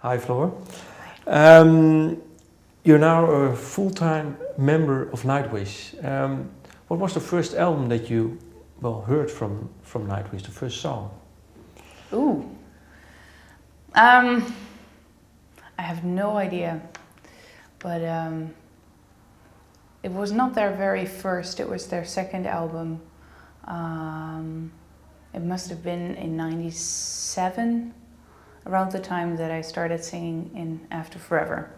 Hi, Floor. You're now a full-time member of Nightwish. What was the first album that you heard from Nightwish, the first song? Ooh. I have no idea, but it was not their very first, it was their second album. It must have been in '97, around the time that I started singing in After Forever.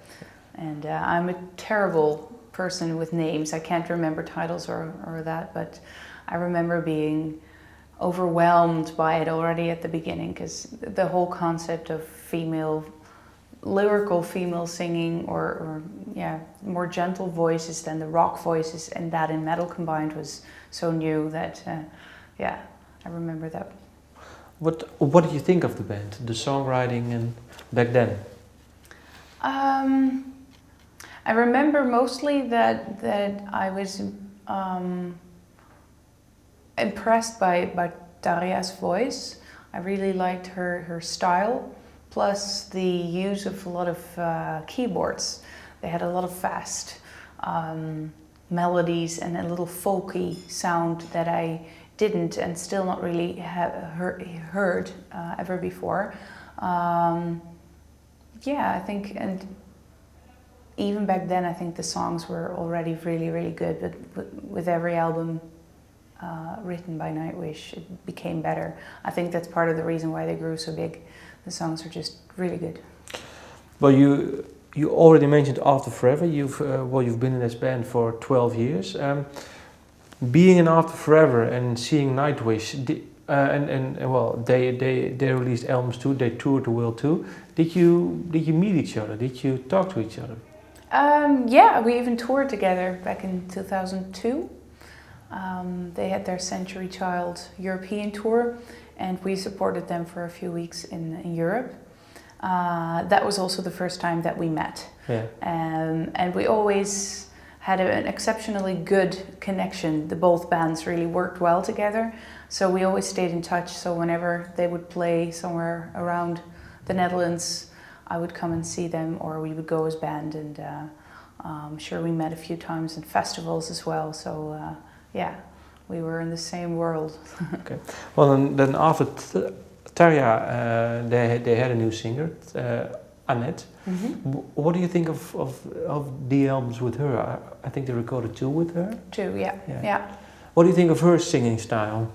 And I'm a terrible person with names. I can't remember titles or that, but I remember being overwhelmed by it already at the beginning, because the whole concept of lyrical female singing or more gentle voices than the rock voices, and that in metal combined was so new that I remember that. What did you think of the band, the songwriting, and back then? I remember mostly that I was impressed by Daria's voice. I really liked her style, plus the use of a lot of keyboards. They had a lot of fast melodies and a little folky sound that I didn't and still not really have heard ever before. I think, and even back then I think the songs were already really, really good, but with every album written by Nightwish, it became better. I think that's part of the reason why they grew so big. The songs are just really good. Well, you already mentioned After Forever. You've been in this band for 12 years. Being in After Forever and seeing Nightwish, they released albums too. They toured the world too. Did you meet each other? Did you talk to each other? We even toured together back in 2002. They had their Century Child European tour, and we supported them for a few weeks in Europe. That was also the first time that we met. Yeah. And we always had an exceptionally good connection. Both bands really worked well together, so we always stayed in touch. So whenever they would play somewhere around the Netherlands, I would come and see them, or we would go as band, and I'm sure we met a few times in festivals as well. So we were in the same world. Okay. Well, then after Tarja, they had a new singer, Anette. Mm-hmm. What do you think of the albums with her? I think they recorded 2 with her. 2, yeah. What do you think of her singing style?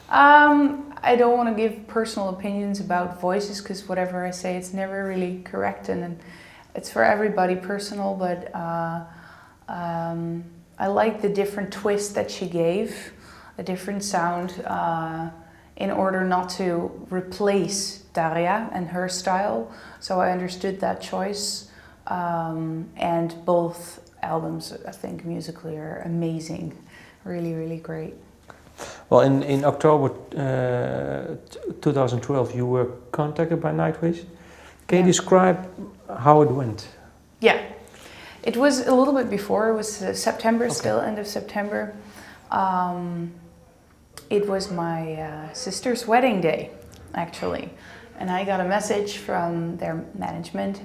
I don't want to give personal opinions about voices, because whatever I say, it's never really correct, and it's for everybody personal, but I like the different twist that she gave, a different sound, in order not to replace Daria and her style. So I understood that choice, and both albums, I think, musically are amazing, really, really great. Well, in October 2012, you were contacted by Nightwish. Can you describe how it went? Yeah, it was a little bit before. It was September, okay. Still end of September. It was my sister's wedding day, actually. And I got a message from their management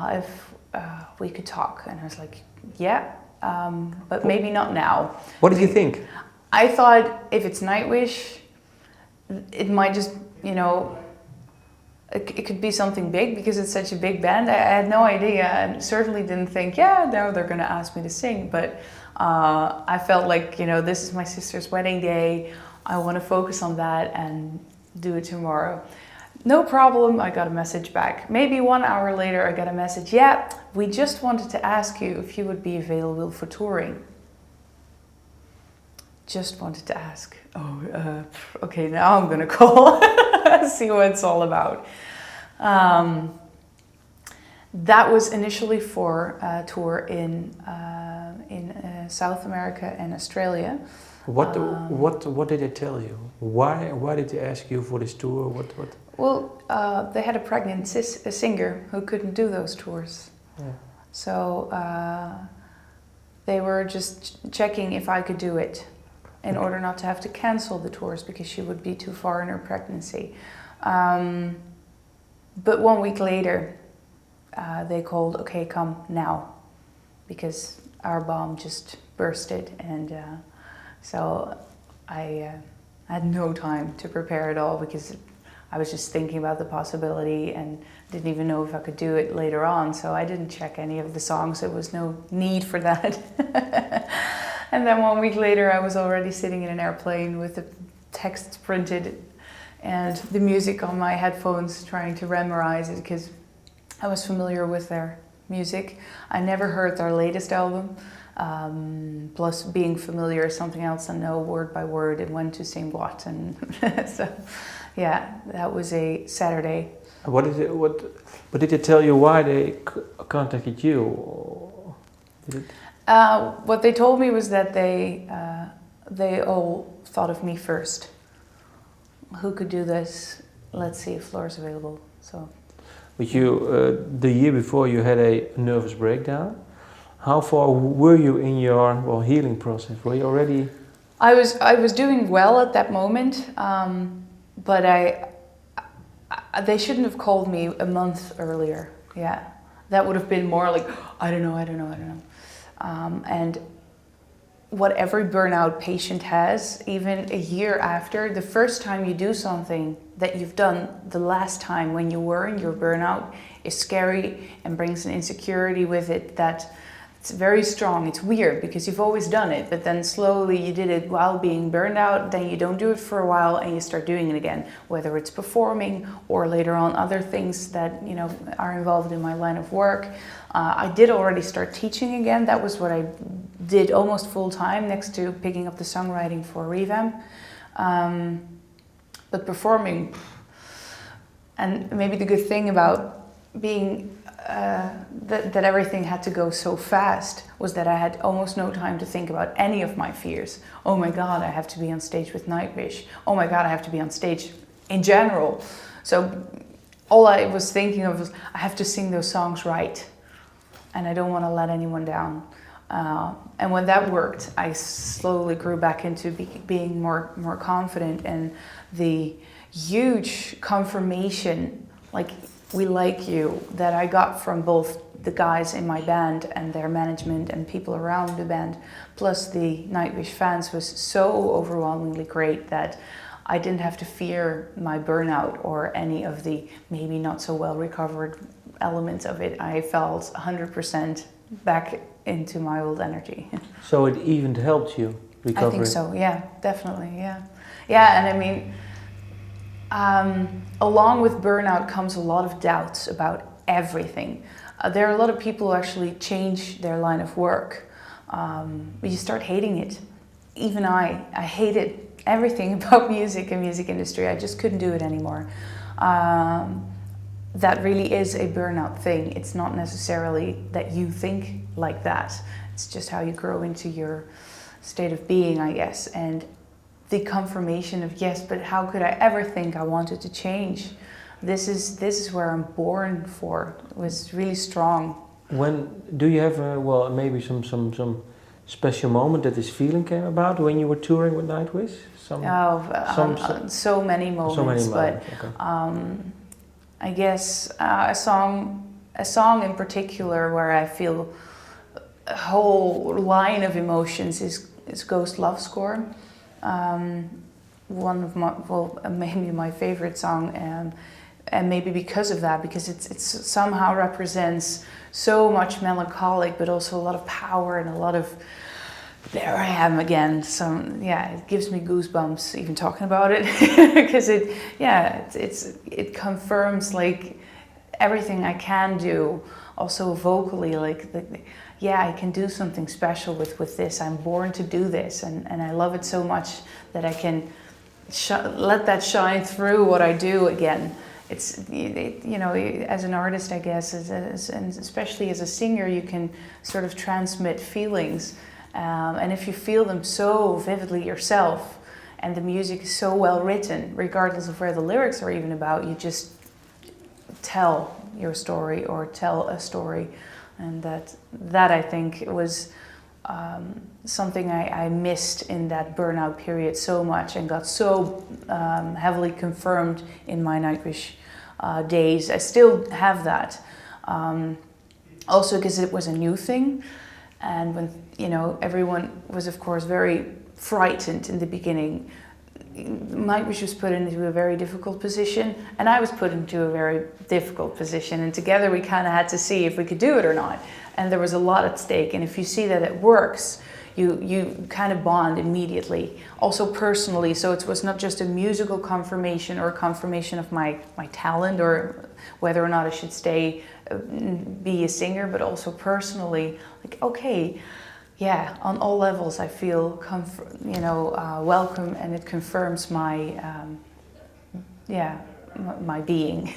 if we could talk. And I was like, yeah, but maybe not now. What did you think? I thought if it's Nightwish, it might just, it could be something big, because it's such a big band. I had no idea, and certainly didn't think, now they're going to ask me to sing. But I felt like, this is my sister's wedding day. I want to focus on that and do it tomorrow. No problem, I got a message back. Maybe 1 hour later, I got a message, we just wanted to ask you if you would be available for touring. Just wanted to ask. Okay, now I'm gonna call, see what it's all about. That was initially for a tour in South America and Australia. What did they tell you? Why did they ask you for this tour? What? Well, they had a pregnant singer who couldn't do those tours. Yeah. So they were just checking if I could do it, in order not to have to cancel the tours because she would be too far in her pregnancy. But 1 week later, they called, okay, come now, because our bomb just bursted, and so I had no time to prepare at all, because I was just thinking about the possibility and didn't even know if I could do it later on, so I didn't check any of the songs. There was no need for that. And then 1 week later I was already sitting in an airplane with the text printed and the music on my headphones, trying to memorize it because I was familiar with their music. I never heard their latest album, plus being familiar is something else, and know word by word and when to sing what, and so yeah, that was a Saturday. But did they tell you why they contacted you? Or did it? What they told me was that they all thought of me first. Who could do this? Let's see if Floor's available. So. But you, the year before, you had a nervous breakdown. How far were you in your healing process? Were you already? I was doing well at that moment, but they shouldn't have called me a month earlier. Yeah, that would have been more like I don't know. And what every burnout patient has, even a year after, the first time you do something that you've done the last time when you were in your burnout is scary and brings an insecurity with it that it's very strong. It's weird because you've always done it, but then slowly you did it while being burned out, then you don't do it for a while and you start doing it again, whether it's performing or later on other things that are involved in my line of work. I did already start teaching again. That was what I did almost full time next to picking up the songwriting for Revamp. But performing, and maybe the good thing about being that everything had to go so fast was that I had almost no time to think about any of my fears. Oh my God, I have to be on stage with Nightwish. Oh my God, I have to be on stage in general. So all I was thinking of was I have to sing those songs right. And I don't want to let anyone down. And when that worked, I slowly grew back into being more confident, and the huge confirmation, like we like you, that I got from both the guys in my band and their management and people around the band, plus the Nightwish fans, was so overwhelmingly great that I didn't have to fear my burnout or any of the maybe not so well recovered elements of it. I felt 100% back into my old energy. So it even helped you recover? I think so, yeah, definitely, yeah. Yeah, and I mean, along with burnout comes a lot of doubts about everything. There are a lot of people who actually change their line of work. But you start hating it. Even I hated everything about music and music industry. I just couldn't do it anymore. That really is a burnout thing. It's not necessarily that you think like that. It's just how you grow into your state of being, I guess. And the confirmation of, yes, but how could I ever think I wanted to change? This is where I'm born for. It was really strong. When do you have maybe some special moment that this feeling came about when you were touring with Nightwish? So many moments, but okay. I guess a song in particular where I feel a whole line of emotions is Ghost Love Score. One of my, maybe my favorite song, and maybe because of that, because it's somehow represents so much melancholic, but also a lot of power and a lot of, there I am again. So yeah, it gives me goosebumps even talking about it, because it confirms like everything I can do, also vocally, like I can do something special with this. I'm born to do this, and I love it so much that I can let that shine through what I do again. It's as an artist, I guess, and especially as a singer, you can sort of transmit feelings. And if you feel them so vividly yourself, and the music is so well written, regardless of where the lyrics are even about, you just tell your story or tell a story. And that I think was something I missed in that burnout period so much, and got so heavily confirmed in my Nightwish days. I still have that. Also because it was a new thing, and when, you know, everyone was of course very frightened in the beginning. Nightwish was put into a very difficult position, and I was put into a very difficult position, and together we kind of had to see if we could do it or not. And there was a lot at stake, and if you see that it works, you kind of bond immediately. Also personally, so it was not just a musical confirmation or a confirmation of my talent or whether or not I should stay, be a singer, but also personally, like, okay, yeah, on all levels I feel welcome, and it confirms my, my being.